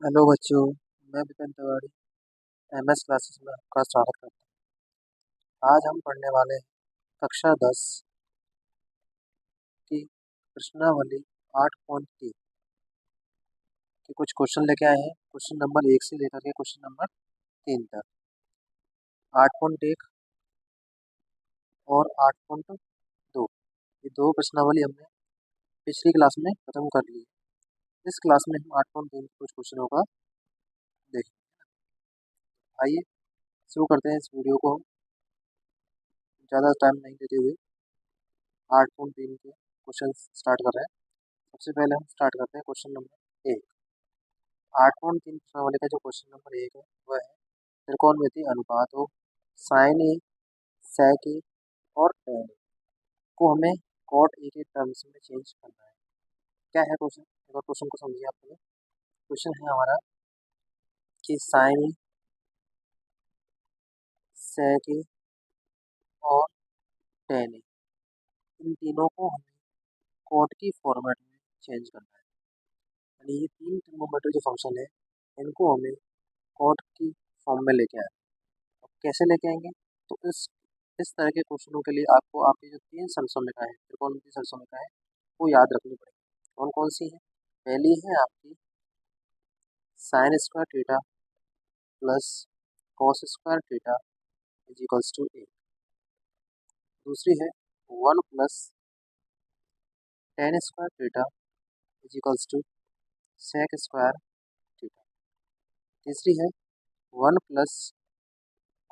Hello बच्चों। मैं Vipin Tiwari MS classes में आपका स्वागत करता हूँ। आज हम पढ़ने वाले हैं कक्षा 10 की प्रश्नावली 8.3 के कुछ क्वेश्चन लेके आए हैं। क्वेश्चन नंबर 1 से लेकर के क्वेश्चन नंबर 3 तक। 8.1 और 8.2 ये दो प्रश्नावली हमने पिछली क्लास में खत्म कर ली है। इस क्लास में हम 8.3 के कुछ क्वेश्चनों का देखें। आइए शुरू करते हैं इस वीडियो को। ज़्यादा टाइम नहीं देते हुए 8.3 के क्वेश्चन स्टार्ट कर रहे हैं। सबसे पहले हम स्टार्ट करते हैं क्वेश्चन नंबर 1। 8.3 प्रश्नावली का जो क्वेश्चन नंबर 1 है वह है त्रिकोणमितीय अनुपात हो साइन ए, सेक ए और टेन ए को हमें कॉट ए के टर्म्स में चेंज करना है। क्या है क्वेश्चन? एक बार क्वेश्चन को समझिए आप लोग। क्वेश्चन है हमारा कि साइन ए, सेक ए और टेन ए इन तीनों को हमें कॉट की फॉर्मेट में चेंज करना है। यानी ये तीन ट्रिग्नोमेट्री जो फंक्शन है इनको हमें कॉट की फॉर्म में लेके आए। अब कैसे लेके आएंगे? तो इस तरह के क्वेश्चनों के लिए आपको आपकी जो तीन सरसमीकाएं है, त्रिकोणमितीय सरसमीकाएं है, वो याद रखनी पड़ेगी। कौन कौन सी है? पहली है आपकी sine square theta plus cos square theta is equals to A. दूसरी है 1 plus tan square theta is equals to sec square theta. तीसरी है 1 plus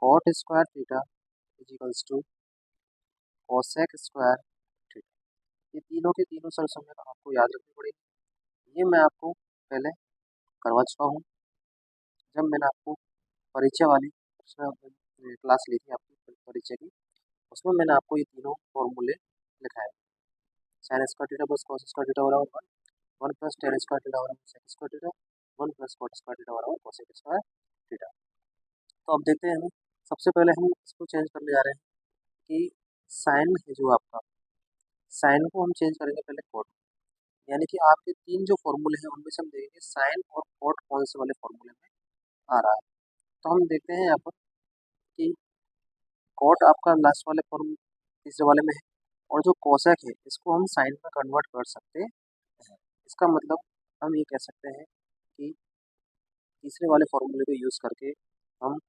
cot square theta is equals to cosec square theta. ये तीनों के तीनों सरसमीकाएं आपको याद रखनी पड़ेगी। ये मैं आपको पहले करवा चुका हूँ जब मैंने आपको परिचय वाली क्लास ली थी आपकी परिचय की। उसमें मैंने आपको ये तीनों फॉर्मूले लिखाए। Sine square theta plus cos square theta बराबर 1 प्लस टेन स्क्वायर थीटा बराबर sec square theta 1 plus cot square theta बराबर कॉसेक स्क्वायर थीटा। तो अब देखते हैं हम सबसे पहले हम इसको चेंज करने जा रहे हैं कि साइन है जो आपका साइन को हम चेंज करेंगे पहले कॉट। यानी कि आपके तीन जो फॉर्मूले हैं उनमें से हम देखेंगे साइन और कॉट कौन से वाले फॉर्मूले में आ रहा है। तो हम देखते हैं यहाँ पर कि कॉट आपका लास्ट वाले फॉर्म तीसरे वाले में है और जो कोसेक है इसको हम साइन में कन्वर्ट कर सकते हैं। इसका मतलब हम ये कह सकते हैं कि तीसरे वाले फॉर्मूले को यूज़ करके हम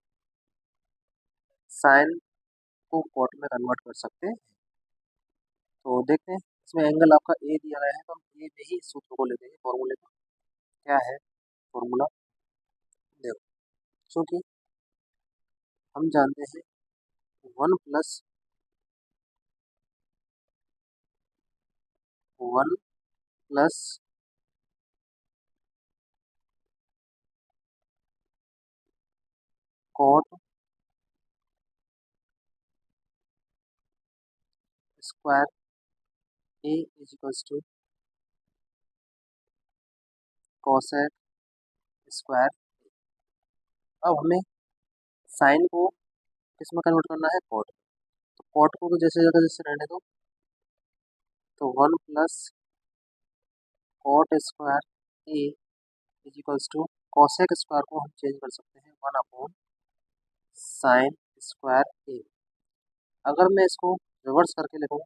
साइन को कॉट में कन्वर्ट कर सकते हैं। तो देखते हैं इसमें एंगल आपका ए दिया गया है तो हम ए में ही सूत्र को ले देंगे फॉर्मूले का। क्या है फॉर्मूला? देखो, क्योंकि हम जानते हैं 1 plus cot square A is equals to cosec square. अब हमें साइन को किस में कन्वर्ट करना है? कॉट। तो कॉट को तो जैसे जगह जैसे रहने दो। तो 1 plus cot square A is equals to cosec square को हम चेंज कर सकते हैं 1 अपॉन साइन स्क्वायर ए। अगर मैं इसको रिवर्स करके लिखूँ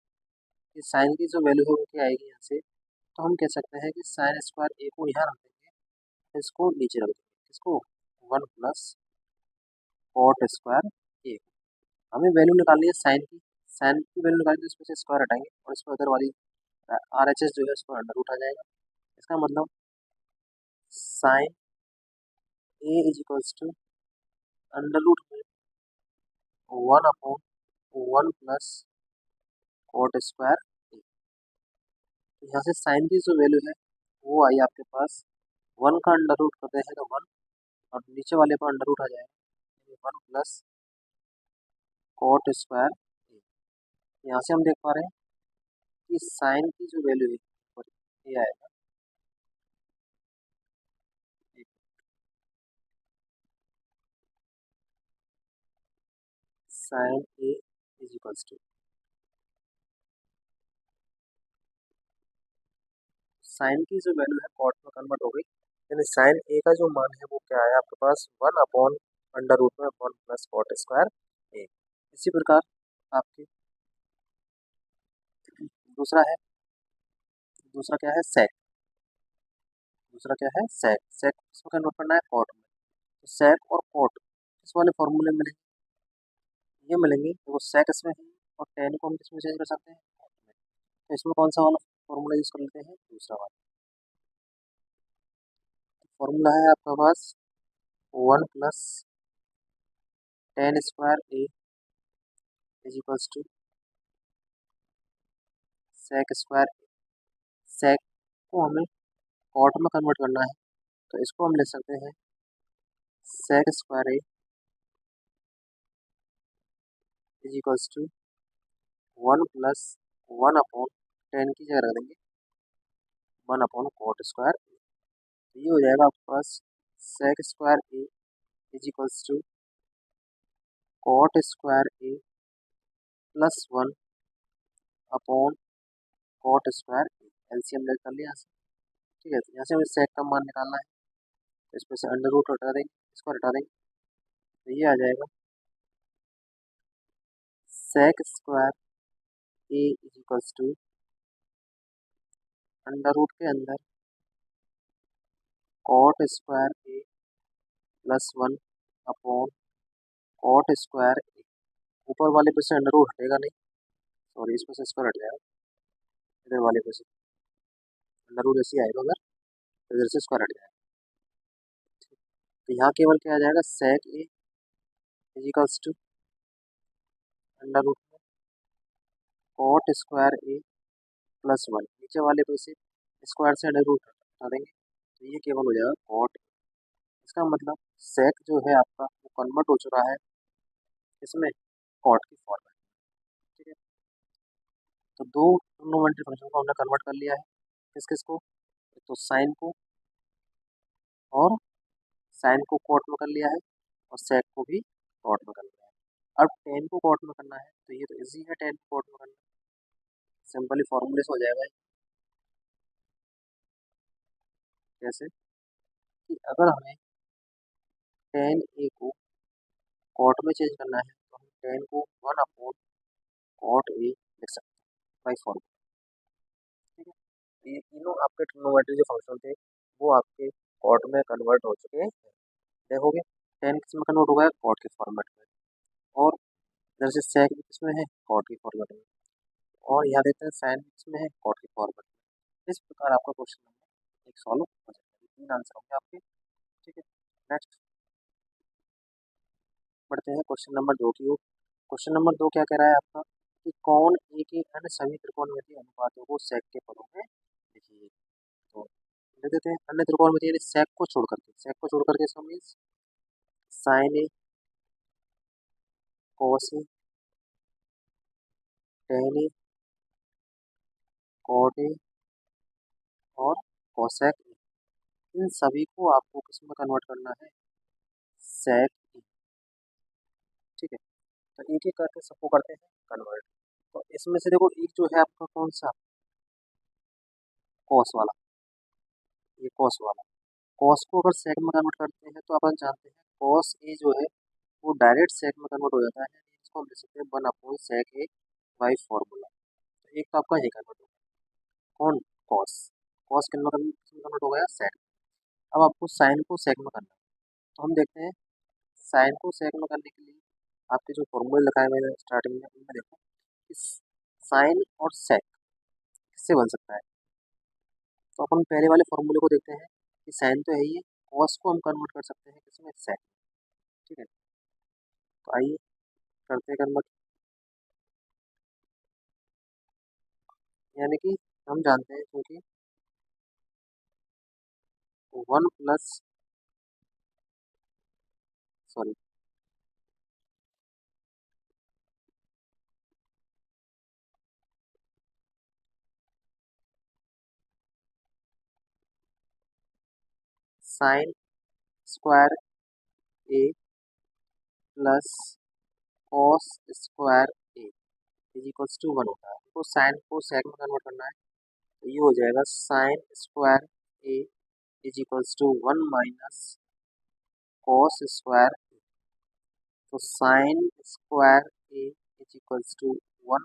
कि साइन की जो वैल्यू है वो क्या आएगी यहाँ से, तो हम कह सकते हैं कि साइन स्क्वायर ए को यहाँ रख देंगे, इसको नीचे रख देंगे। इसको 1 प्लस कॉट स्क्वायर ए। हमें वैल्यू निकालनी है साइन की वैल्यू निकालनी है, तो इसमें से स्क्वायर हटाएंगे और इसमें उधर वाली RHS जो है उसको अंडर रूट आ जाएगा। इसका मतलब sine A is equals to under root में 1 upon 1 plus cot square A. तो यहाँ से साइन की जो वैल्यू है वो आई आपके पास 1 का अंडर रूट करते हैं तो 1 और नीचे वाले पर अंडर रूट आ जाएगा 1 प्लस कॉट स्क्वायर ए। यहाँ से हम देख पा रहे हैं कि साइन की जो वैल्यू है ये आएगा sine A is equals to sine की जो वैल्यू है कॉट में कन्वर्ट हो गई, यानी साइन ए का जो मान है वो क्या है आपके पास 1/√में 1 + cot² ए। इसी प्रकार आपके दूसरा है, दूसरा क्या है सेक। दूसरा क्या है सेक। सेक इसमें कन्वर्ट करना है कॉट में। तो सेक और कॉट किस वाले फॉर्मूले मिलेंगे, ये मिलेंगे तो वो सेक इसमें है और टेन को हम किसमें चेंज कर सकते हैं cot में। तो इसमें कौन सा वाला फॉर्मूला यूज कर लेते हैं, दूसरा वाला। फॉर्मूला है आपका पास 1 + tan² A is equals to sec²। Sec को हमें कॉट में कन्वर्ट करना है तो इसको हम लिख सकते हैं sec² A is equals to 1 + 1/tan की जगह रख देंगे 1/cot²। तो ये हो जाएगा आपके पास sec² A is equals to cot² A +1/cot²। LCM ले कर लिया यहाँ से। ठीक है, तो यहाँ से हमें सेक का मान निकालना है तो इसमें से अंडर रूट हटा देंगे, इसको हटा देंगे तो ये आ जाएगा sec² A is equals to under root के अंदर cot² ए +1/cot²। ऊपर वाले पे से अंडर रूट हटेगा नहीं, सॉरी इसमें से स्क्वायर हट जाएगा, इधर वाले पे से अंडर रूट ऐसे आएगा अगर तो इधर से स्क्वायर हट जाएगा। तो यहाँ केवल क्या आ जाएगा sec A is equals to under root cot²ए +1। नीचे वाले पे से स्क्वायर से अंडर रूट हटा देंगे तो ये केवल हो जाएगा कॉट। इसका मतलब सेक जो है आपका वो कन्वर्ट हो चुका है इसमें कॉट की फॉर्म में। ठीक है, तो दो ट्रिग्नोमेट्री फंक्शन को हमने कन्वर्ट कर लिया है, किस किस को, तो साइन को, और साइन को कॉट में कर लिया है और सेक को भी कॉट में कर लिया है। अब टेन को कॉट में करना है तो ये तो इजी है, टेन को कॉट में करना सिंपली फॉर्मूले से हो जाएगा। जैसे कि अगर हमें टेन ए को कॉट में चेंज करना है तो हम टेन को 1/cot ए लिख सकते हैं बाई फॉर्मूला। ठीक है, तो ये तीनों आपके ट्रिग्नोमेट्री जो फंक्शन थे वो आपके कॉट में कन्वर्ट हो चुके हैं। देखोगे टेन किस में कन्वर्ट हो गया, कॉट के फॉर्मेट में, और इधर से सेक भी किसमें है, कॉट के फॉर्मेट में, और यहाँ देखते हैं साइन भी किसमें है, कॉट के फॉर्मेट में। इस प्रकार आपका क्वेश्चन नंबर एक सॉल्व हो जाएगा। ये तीन आंसर होंगे आपके। ठीक है, नेक्स्ट बढ़ते हैं क्वेश्चन नंबर 2 की ओर। क्वेश्चन नंबर 2 क्या कह रहा है आपका कि कौन ए के अन्य सभी त्रिकोणमितीय अनुपातों को सेक के पदों में लिखिए। तो लिख देते हैं अन्य त्रिकोणमितीय यानी सेक को छोड़ करके, सेक को छोड़ करके इसका means sine A, cos A, tan A, cot A और कोसेक ए। इन सभी को आपको किस में कन्वर्ट करना है, सेक ए। ठीक है, तो एक एक करके सबको करते हैं कन्वर्ट। तो इसमें से देखो एक जो है आपका कौन सा, कॉस वाला, ये कॉस वाला, कॉस को अगर सेक में कन्वर्ट करते हैं तो अपन जानते हैं कॉस ए जो है वो डायरेक्ट सेक में कन्वर्ट हो जाता है, इसको हम लिख सकते हैं 1/सेक ए बाई फॉर्मूला। तो एक तो आपका ये कन्वर्ट हो गया, कौन, कॉस, कॉस किन में कन्वर्ट हो गया, सेक। अब आपको साइन को सेक में करना है तो हम देखते हैं साइन को सेक में करने के लिए आपके जो फॉर्मूले लगाए मैंने स्टार्टिंग में उनमें देखो इस साइन और सेक किससे बन सकता है। तो अपन पहले वाले फॉर्मूले को देखते हैं कि साइन तो है ही है, कॉस को हम कन्वर्ट कर सकते हैं किसमें, सेक। ठीक है, तो आइए करते हैं कन्वर्ट। यानी कि हम जानते हैं क्योंकि 1 plus, sorry sine square A plus cos square A is equals to 1 होता है। तो साइन को सेक में कन्वर्ट करना है तो ये हो जाएगा sine square A is equals to 1 - cos² तो sine square A is equals to 1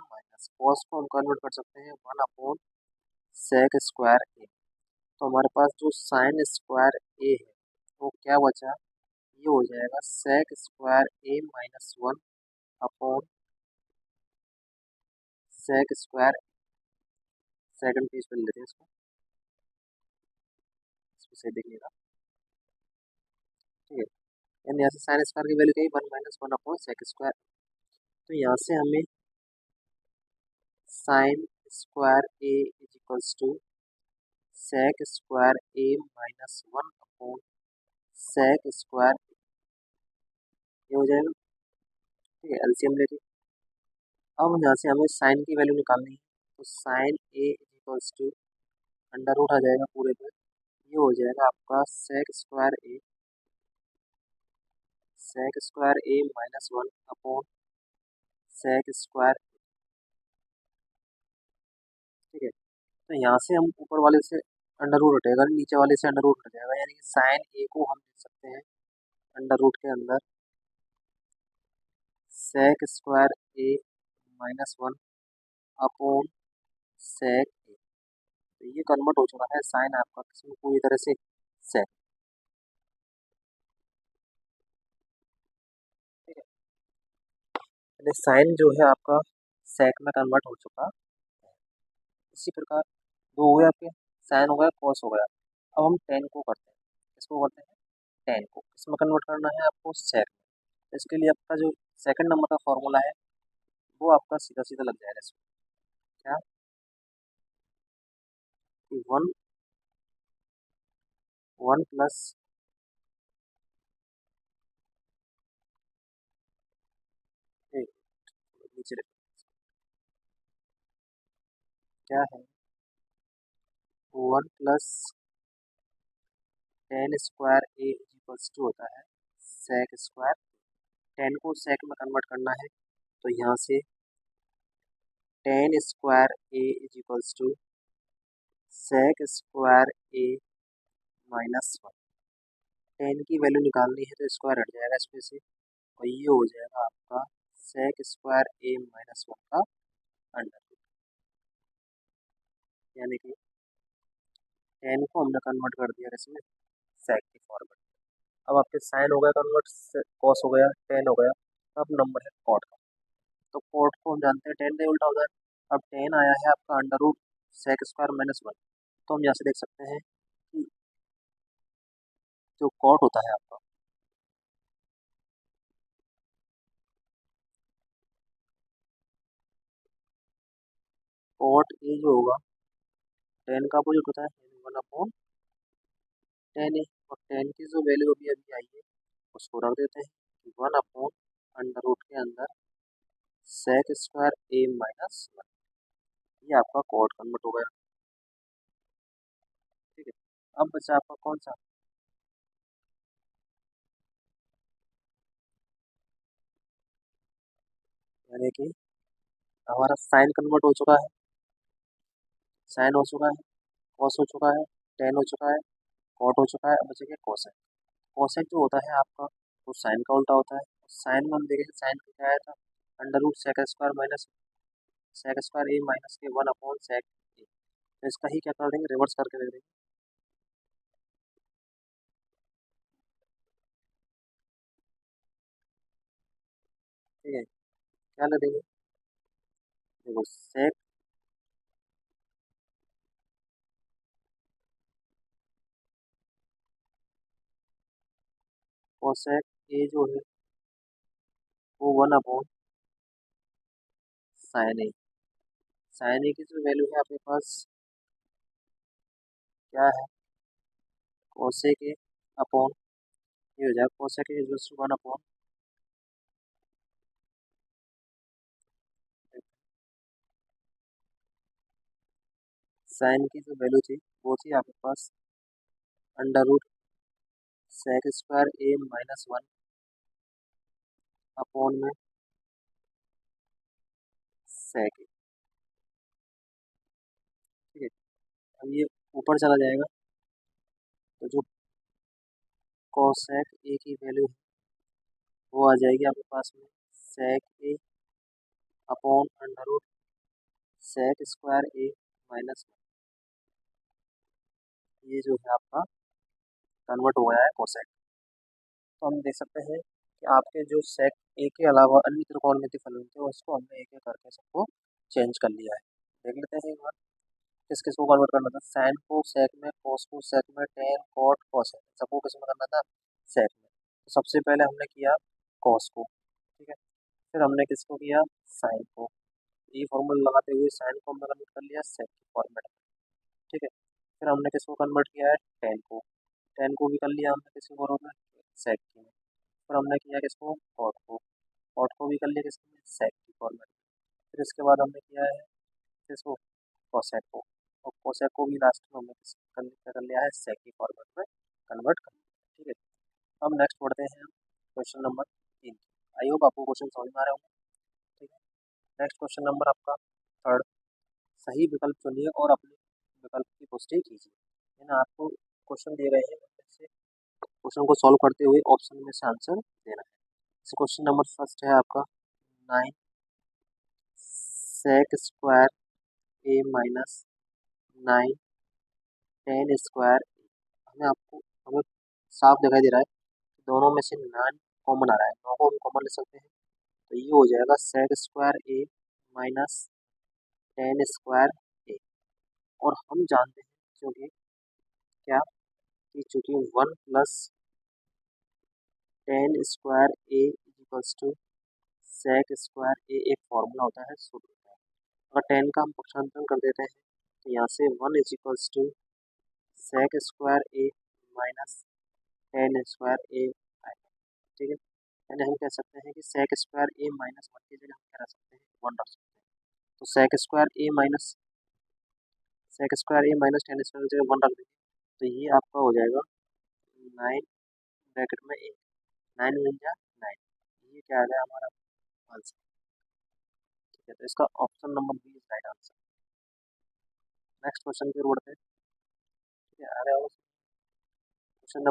- cos को हम कन्वर्ट कर सकते हैं 1/sec² ए। तो हमारे पास जो साइन स्क्वायर ए है वो क्या बचा, ये हो जाएगा sec² A - 1 upon sec²। Second page पे लेते हैं इसको से देखिएगा, ठीक है। यानी यहाँ से साइन स्क्वायर की वैल्यू क्या है 1 - 1 अपॉन sec²। तो यहाँ से हमें sine square A is equals to sec² A - 1 upon sec², ये हो जाएगा, ठीक है। एलसीएम लेके अब यहाँ से हमें साइन की वैल्यू निकालनी है, तो sine A is equals to under root आ जाएगा पूरे पे, ये हो जाएगा आपका sec² A - 1 अपॉन sec², ठीक है। तो यहाँ से हम ऊपर वाले से अंडर रूट हटेगा, नीचे वाले से अंडर रूट हट जाएगा, यानी कि साइन ए को हम लिख सकते हैं अंडर रूट के अंदर sec² A - 1 upon sec A. तो ये कन्वर्ट हो चुका है साइन आपका किसमें पूरी तरह से sec, ठीक है। यानी साइन जो है आपका sec में कन्वर्ट हो चुका है। इसी प्रकार दो हो गए आपके, साइन हो गया कॉस हो गया। अब हम टेन को करते हैं, किसको करते हैं, टेन को किसमें कन्वर्ट करना है आपको, sec। इसके लिए आपका जो सेकंड नंबर का फॉर्मूला है वो आपका सीधा सीधा लग जाएगा इसमें, क्या कि 1 प्लस नीचे क्या है 1 + tan² A इक्वल्स टू होता है sec²। टेन को सेक में कन्वर्ट करना है, तो यहाँ से tan² A equals to sec²A - 1। Tan की वैल्यू निकालनी है तो स्क्वायर हट जाएगा इसमें से, और ये हो जाएगा आपका sec²A - 1 का अंडर रूट, यानी कि टेन को हमने कन्वर्ट कर दिया इसमें सेक के फॉर्म में। अब आपके साइन हो गया कन्वर्ट, कॉस हो गया, टेन हो गया, अब नंबर है कॉट का। तो कॉट को हम जानते हैं टेन का उल्टा होता है। अब टेन आया है आपका अंडर रूट sec² - 1, तो हम यहाँ से देख सकते हैं कि जो कॉट होता है आपका, कॉट ए जो होगा टेन का अपोजिट होता है 1/10 ए, और टेन की जो वैल्यू अभी अभी आई है उसको रख देते हैं 1/अंडर रूट के अंदर sec²A - 1। ये आपका कॉट कन्वर्ट हो गया, ठीक है। अब बचा आपका कौन सा, यानी कि हमारा साइन कन्वर्ट हो चुका है, साइन हो चुका है, कॉस हो चुका है, टेन हो चुका है, कॉट हो चुका है, अब बचेगा कोसेक। कोसेक जो होता है आपका वो साइन का उल्टा होता है। साइन में हम देखेंगे साइन का क्या आया था, under root sec²A - 1 upon sec A. तो इसका ही क्या कर देंगे, रिवर्स करके दे देंगे, ठीक है। क्या ले देंगे, देखो सेक कोसेक ए जो है वो 1/साइन ए। साइन ए की जो वैल्यू है आपके पास क्या है, कोसेक ए अपॉन, ये हो जाएगा cosec A equals to 1/, sine की जो वैल्यू थी वो थी आपके पास अंडर रूट sec²A - 1 अपॉन में सेक ए, ठीक है। अब ये ऊपर चला जाएगा, तो जो कोसेक ए की वैल्यू है वो आ जाएगी आपके पास में sec A upon under root sec square A minus, ये जो है आपका कन्वर्ट हो गया है कोसेक। तो हम देख सकते हैं कि आपके जो सेक ए के अलावा अन्य त्रिकोणमिति फलन थे उसको हमने एक एक करके सबको चेंज कर लिया है। देख लेते हैं एक बार किस किस को कन्वर्ट करना था। साइन को सेक में, कोस को सेक में, टेन कॉट कोसेक, सबको किस में करना था, सेक में। तो सबसे पहले हमने किया कॉस को, ठीक है, फिर हमने किसको किया, साइन को। ये फॉर्मूला लगाते हुए साइन को हमने कन्वर्ट कर लिया सेक के फॉर्मेट में, ठीक है। फिर हमने किसको कन्वर्ट किया है, टेन को, टेन को भी कर लिया हमने किसके फॉर्मेट में, सेक की में। फिर हमने किया किसको, कॉट को भी कर लिया किसके में, सेक की फॉर्मेट में। फिर इसके बाद हमने किया है किसको, कोसेक को, और कोसेक को भी लास्ट में हमने कर लिया है सेक की फॉर्मेट में कन्वर्ट कर लिया, ठीक है। अब नेक्स्ट पढ़ते हैं हम क्वेश्चन नंबर 3। आई होप आपको क्वेश्चन समझ में आ रहे होंगे, ठीक है। नेक्स्ट क्वेश्चन नंबर आपका थर्ड, सही विकल्प चुनिए और अपने विकल्प की पुष्टि कीजिए। है ना, आपको क्वेश्चन दे रहे हैं, उनमें से क्वेश्चन को सॉल्व करते हुए ऑप्शन में से आंसर देना है। क्वेश्चन नंबर फर्स्ट है आपका 9 सेक square A minus 9 ten square. हमें साफ दिखाई दे रहा है दोनों में से 9 कॉमन आ रहा है, 9 को हम कॉमन ले सकते हैं। तो ये हो जाएगा sec square A minus tan square A. और हम जानते हैं क्योंकि क्या, कि चूंकि 1 plus tan square A equals to sec square A एक फॉर्मूला होता है, सूत्र होता है। अगर 10 का हम पक्षांतरण कर देते हैं तो यहाँ से 1 is equals to sec square A minus tan square A आएगा, ठीक है। यानी हम कह सकते हैं कि सेक स्क्वायर ए माइनस 1 की जगह हम क्या रख सकते हैं, 1 रख सकते हैं। तो सेक square A minus tan square की जगह 1 रख देंगे, तो ये आपका हो जाएगा 9 ब्रैकेट में ए, 9 मिल जाए 9, ये क्या आ गया हमारा आंसर, ठीक है। तो इसका option number B is right answer. Next question की ओर बढ़ते हैं, ठीक है। आ रहा है क्वेश्चन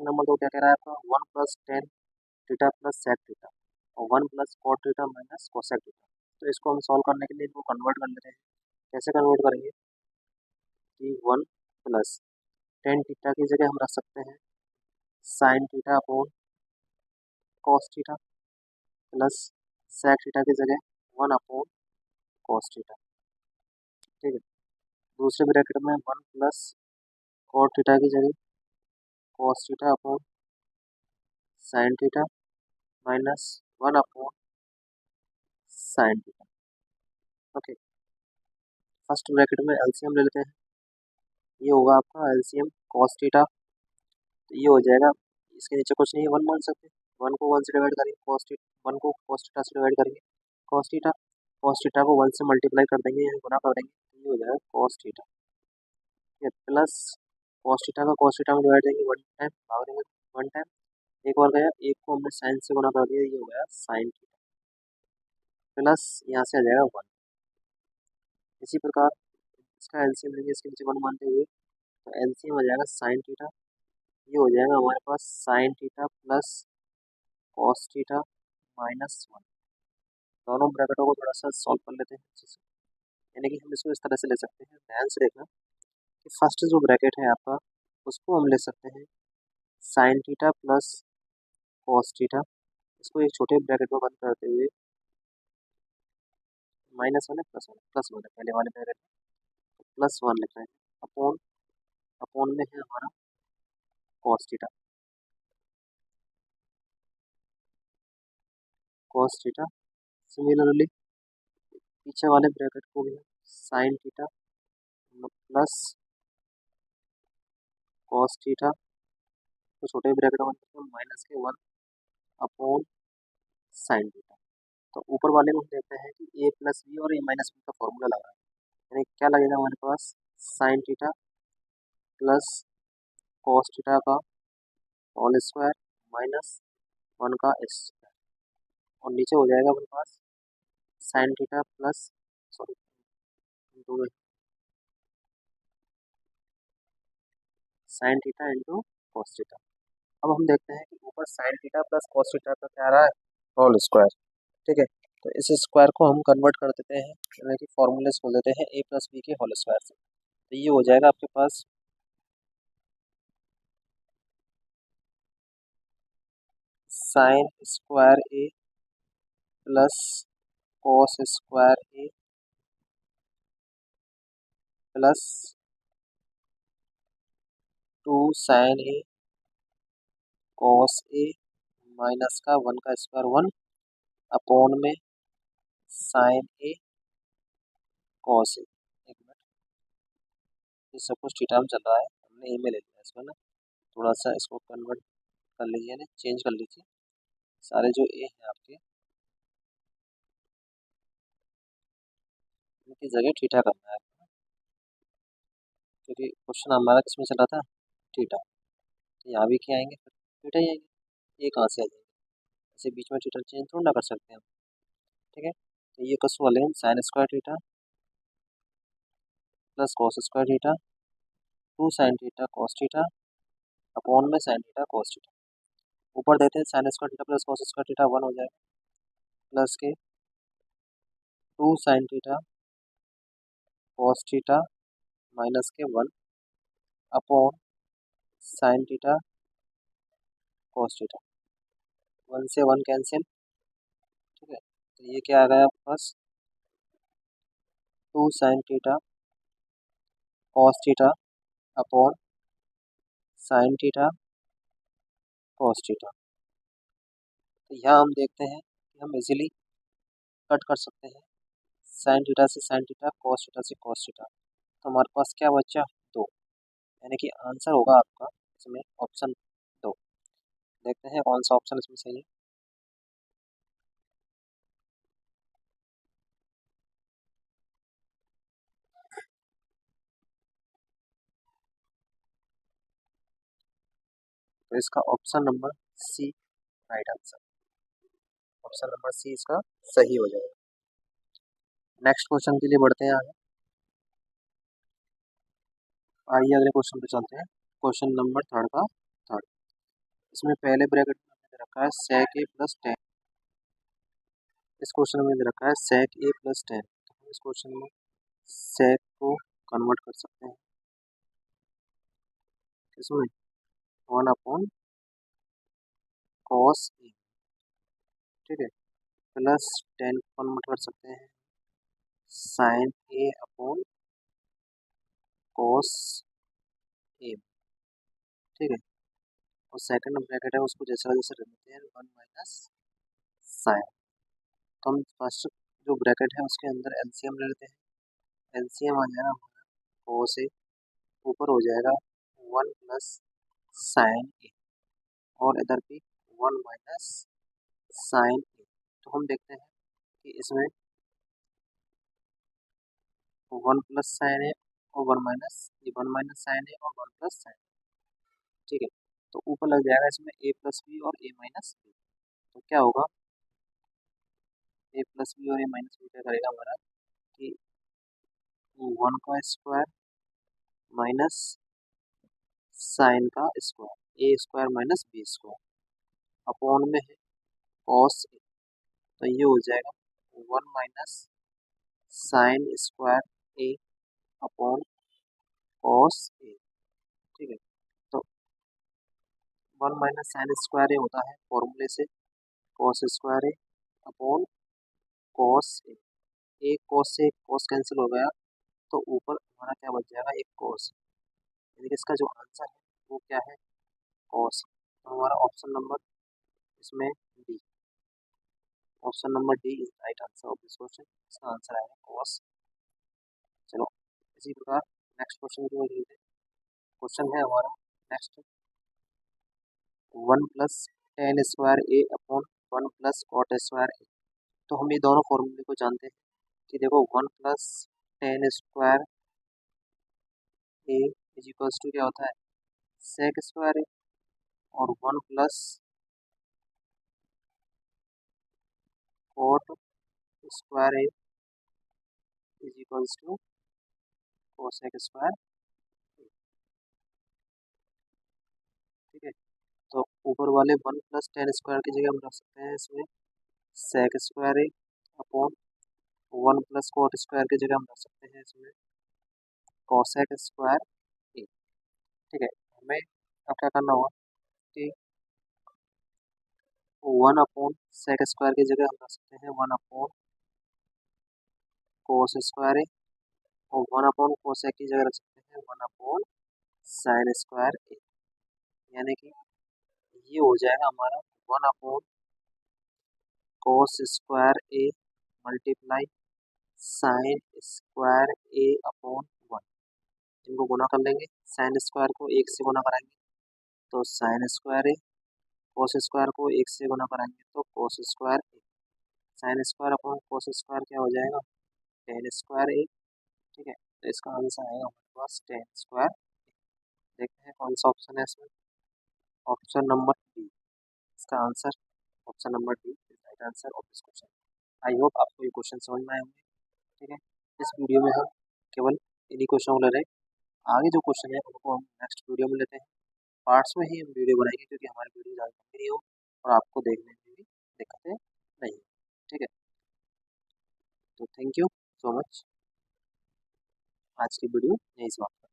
नंबर 2 क्या कह रहा है आपका, 1 plus tan theta plus sec theta और 1 plus cot theta minus cosec theta. तो इसको हम सॉल्व करने के लिए इनको कन्वर्ट कर लेते हैं। कैसे कन्वर्ट करेंगे, कि 1 प्लस टेन थीटा की जगह हम रख सकते हैं sine theta upon cos theta plus sec theta की जगह 1 अपॉन कॉस थीटा, ठीक है। दूसरे ब्रैकेट में 1 प्लस कॉट थीटा की जगह cos theta upon sine theta minus 1 upon sine theta, okay. First bracket में एलसीएम ले लेते हैं, ये होगा आपका एलसीएम कॉस थीटा, तो ये हो जाएगा, इसके नीचे कुछ नहीं है, 1 मान सकते हैं, 1 को 1 से डिवाइड करेंगे, कॉस थीटा 1 को कॉस थीटा से डिवाइड करेंगे, कॉस थीटा को 1 से मल्टीप्लाई कर देंगे यानी गुना कर देंगे, तो ये हो जाएगा कॉस थीटा, ठीक है, प्लस कॉस थीटा का कॉस थीटा में डिवाइड देंगे 1 टाइम, भाग देंगे 1 टाइम, एक और गया, एक को हमने साइन से गुना कर दिया, ये हो गया साइन थीटा, प्लस यहाँ से आ जाएगा 1। इसी प्रकार इसका एलसीएम लेंगे, इसके नीचे 1 मानते हुए, तो एलसीएम आ जाएगा साइन थीटा, ये हो जाएगा हमारे पास sine theta plus cos theta minus 1। दोनों ब्रैकेटों को थोड़ा सा सॉल्व कर लेते हैं अच्छे से, यानी कि हम इसको इस तरह से ले सकते हैं, ध्यान से देखना कि फर्स्ट जो ब्रैकेट है आपका उसको हम ले सकते हैं sine theta plus cos theta, इसको एक छोटे ब्रैकेट में बंद करते हुए -1 है प्लस वन है पहले वाले ब्रैकेट में, तो +1 लिख रहे हैं अपॉन, अपॉन में है हमारा कॉस थीटा, सिमिलरली पीछे वाले ब्रैकेट को भी sign theta plus cos theta, तो छोटे ब्रैकेट में -1 अपॉन साइन थीटा। तो ऊपर वाले में हम देखते हैं कि ए प्लस बी और ए माइनस बी का फॉर्मूला लग रहा है, यानी क्या लगेगा हमारे पास sine theta plus cos theta का होल स्क्वायर माइनस 1 का स्क्वायर, और नीचे हो जाएगा हमारे पास sine theta plus, sorry, sine theta into cos theta. अब हम देखते हैं कि ऊपर sine theta plus cos theta का क्या आ रहा है, होल स्क्वायर। ठीक है, तो इस स्क्वायर को हम कन्वर्ट कर देते हैं, यानी कि फॉर्मूले से बोल देते हैं ए प्लस बी के होल स्क्वायर से। तो ये हो जाएगा आपके पास sign square A plus cos square A plus 2 sign A cos A minus का 1 का स्क्वायर 1 अपॉन में साइन ए कॉस ए। एक मिनट, ये सब कुछ थीटा में चल रहा है, हमने ए में ले लिया इसमें ना, थोड़ा सा इसको कन्वर्ट कर लीजिए ना, चेंज कर लीजिए। सारे जो ए हैं आपके, इनकी जगह थीटा करना है, क्योंकि क्वेश्चन हमारा किसमें चल रहा था, थीटा। तो यहाँ भी क्या आएंगे, फिर थीटा ही आएंगे, ये कहाँ से आ जाएंगे, ऐसे बीच में थीटा चेंज थोड़ा ना कर सकते हैं हम। ठीक है, तो ये कस वाले हैं sign square theta plus cos square theta 2 sine theta cos theta upon में साइन थीटा कॉस थीटा। ऊपर देते हैं sign square theta plus cos square theta 1 हो जाएगा, प्लस के 2 sine theta cos theta minus के 1 upon sine theta cos theta. 1 से 1 cancel. ठीक है, तो ये क्या आ गया आपके पास, 2 sine theta cos theta upon sine theta cos theta. तो यहाँ हम देखते हैं कि हम इजीली कट कर सकते हैं, साइन थीटा से साइन थीटा, कॉस थीटा से कॉस थीटा। तो हमारे पास क्या बचा, 2, यानी कि आंसर होगा आपका इसमें ऑप्शन 2। देखते हैं कौन सा ऑप्शन इसमें सही है। तो इसका option number C right answer, option number C इसका सही हो जाएगा। नेक्स्ट क्वेश्चन के लिए बढ़ते हैं आगे। आइए अगले क्वेश्चन पे चलते हैं, क्वेश्चन नंबर थर्ड का थर्ड। इसमें पहले ब्रैकेट में दे रखा है सेक ए प्लस 10, इस क्वेश्चन में दे रखा है सेक ए प्लस 10। तो हम इस क्वेश्चन में सेक को कन्वर्ट कर सकते हैं इसमें 1 अपॉन कॉस ए। ठीक है, प्लस 10 को कन्वर्ट कर सकते हैं sign A upon cos A. ठीक है, और सेकंड ब्रैकेट है उसको जैसा जैसे रख देते हैं 1 माइनस साइन। तो हम फर्स्ट जो ब्रैकेट है उसके अंदर एलसीएम ले लेते हैं, एलसीएम आ जाएगा हमारा कॉस ए, ऊपर हो जाएगा 1 प्लस साइन ए, और इधर भी 1 माइनस साइन ए। तो हम देखते हैं कि इसमें 1 प्लस साइन ए और 1 माइनस, ये 1 माइनस साइन ए और 1 प्लस साइन। ठीक है, तो ऊपर लग जाएगा इसमें ए प्लस बी और ए माइनस बी। तो क्या होगा, ए प्लस बी और ए माइनस बी क्या करेगा हमारा कि 1 का स्क्वायर माइनस साइन का square, A square minus B square upon में है कॉस ए। तो ये हो जाएगा 1 minus sine square A upon cos A. ठीक है, तो 1 माइनस साइन स्क्वायर ए होता है फॉर्मूले से cos square A upon cos ए। एक कॉस से एक कॉस कैंसिल हो गया, तो ऊपर हमारा क्या बच जाएगा, एक कॉस, यानी कि इसका जो आंसर है वो क्या है, कॉस। तो हमारा ऑप्शन नंबर इसमें D, option number D is right answer of this question. इसका आंसर आएगा कॉस। चलो इसी प्रकार नेक्स्ट क्वेश्चन की ओर बढ़ते हैं। क्वेश्चन है हमारा next, 1 plus tan square A upon 1 plus cot square A. तो हम ये दोनों फॉर्मूले को जानते हैं कि देखो 1 plus tan square A is equals to क्या होता है, सेक स्क्वायर ए, और 1 plus cot square A is equals to cosec square. ठीक है। तो ऊपर वाले 1 + tan² की जगह हम रख सकते हैं इसमें sec² ए अपॉन 1 + cot² की जगह हम रख सकते हैं इसमें cosec² ए। ठीक है, हमें अब क्या करना होगा कि 1/sec² की जगह हम रख सकते हैं 1/cos² ए और 1/cosec की जगह रख सकते हैं 1/sin² ए। यानी कि ये हो जाएगा हमारा 1/cos² ए मल्टीप्लाई sin² ए/1। इनको गुना कर लेंगे, sin² को 1 से गुना कराएंगे तो sin² ए, cos² को 1 से गुना कराएंगे तो cos² ए। sin² अपॉन cos² क्या हो जाएगा tan² ए। ठीक है, तो इसका आंसर आएगा हमारे पास tan²। देखते हैं कौन सा ऑप्शन है इसमें, ऑप्शन नंबर डी। इसका answer option number D is right answer of this question. I hope आपको ये क्वेश्चन समझ में आए होंगे। ठीक है, इस वीडियो में हम केवल इन्हीं क्वेश्चन को ले रहे हैं। आगे जो क्वेश्चन है उनको हम नेक्स्ट वीडियो में लेते हैं। पार्ट्स में ही हम वीडियो बनाएंगे क्योंकि हमारी वीडियो ज़्यादा लंबी नहीं हो और आपको देखने में भी दिक्कतें नहीं हो। ठीक है, तो थैंक यू सो मच। आज की वीडियो यहीं समाप्त।